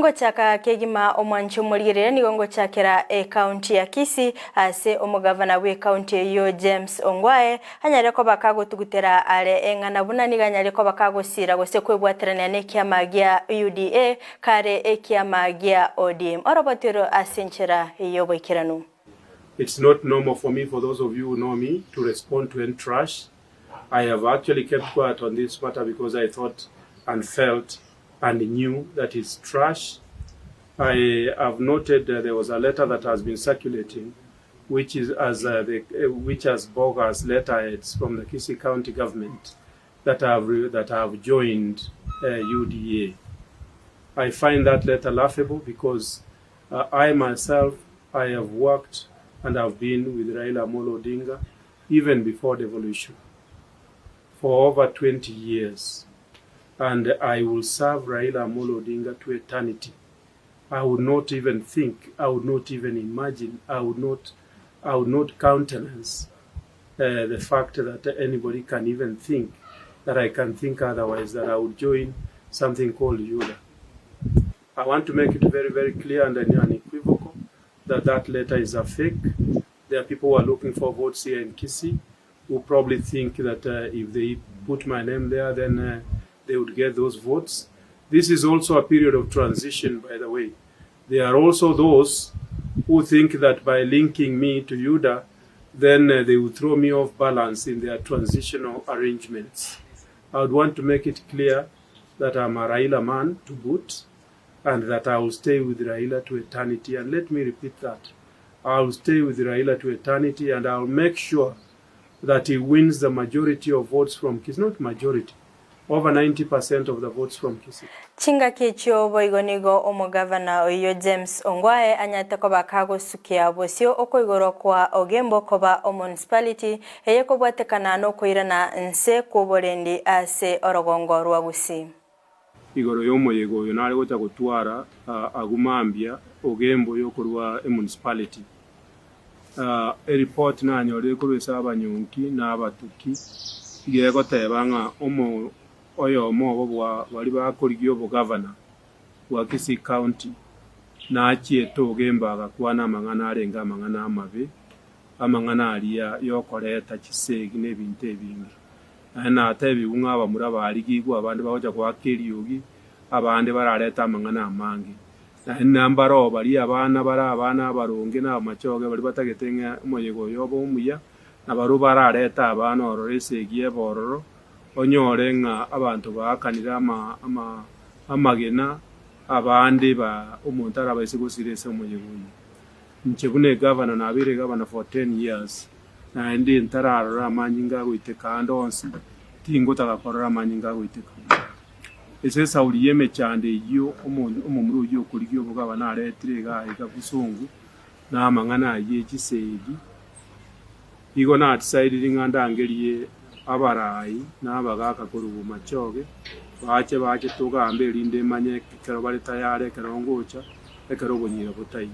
Ningo chaka kegima omwancho mulire nigongo chakera county ya Kisii ase omugavana we county yo James Ongwae anyare ko bakago tugutera ale engana bunani ganyare ko bakago sira gose kwebwaterana nekiama gya UDA kare ekiama gya ODM orobotero asenchera yoboikiranu. It's not normal for me, for those of you who know me, to respond to any trash. I have actually kept quiet on this matter because I thought and felt and knew that it's trash. I have noted that there was a letter that has been circulating, which is which has bogus letterheads from the Kisii County government that have joined UDA. I find that letter laughable because I myself, I have worked and have been with Raila Amolo Odinga even before devolution for over 20 years. And I will serve Raila Amolo Odinga to eternity. I would not even think, I would not even imagine, I would not countenance the fact that anybody can even think that I can think otherwise, that I would join something called UDA. I want to make it very, very clear and unequivocal that that letter is a fake. There are people who are looking for votes here in Kisii who probably think that if they put my name there, then they would get those votes. This is also a period of transition, by the way. There are also those who think that by linking me to UDA, then they will throw me off balance in their transitional arrangements. I would want to make it clear that I'm a Raila man to boot, and that I will stay with Raila to eternity. And let me repeat that. I will stay with Raila to eternity, and I will make sure that he wins the majority of votes from Kisii. Not majority, over 90% of the votes from Kisii. Chinga kicho boigonigo omugavana oyo James Ongwae anyate ko bakago sukia bosio okoigoro kwa ogembo koba municipality eye ko bwatekana no koirana nse kuborendi ase orogongo rwa Gusii. Igoro yomoyego yo nari gocha gutwara agumambia ogembo yo kurwa municipality. Report nanyore ko besaba nyunki n'abatuki igego tebanga oyo bwa bali bakorigyo obugavana wa Kisii County na chieto ogemba agakwana amangana arenga amangana amabe amangana aliya yokoreta kisegi n'ebintu ebingi na atebi ungaba murabarigigwa abandi bahoja kwa keriogi abandi barareta amangana amangi na nambaro bali abana baronge na machoge bali batagetenga moyego yobo umuya na baru barareta abana ororese giye bororo onyore nga abantu bakanira amagena abandi ba umuntu arabayise gusirese moyego nchebune governor na abire governor for 10 years na ndi ntarara amanyinga gwiteka ndonse tingo takakorora amanyinga gwiteka ese sauli yeme cyande iyo umumuru ugiye kurigyo bugaba na retire ga ikabusungu na amangana ye kisegi igo na outside ngandangeliye abarayi n'abagaka kuri ubumachoge bache tugambe linde manye kero bali tayare kero ngocha ekero bonyira butayi.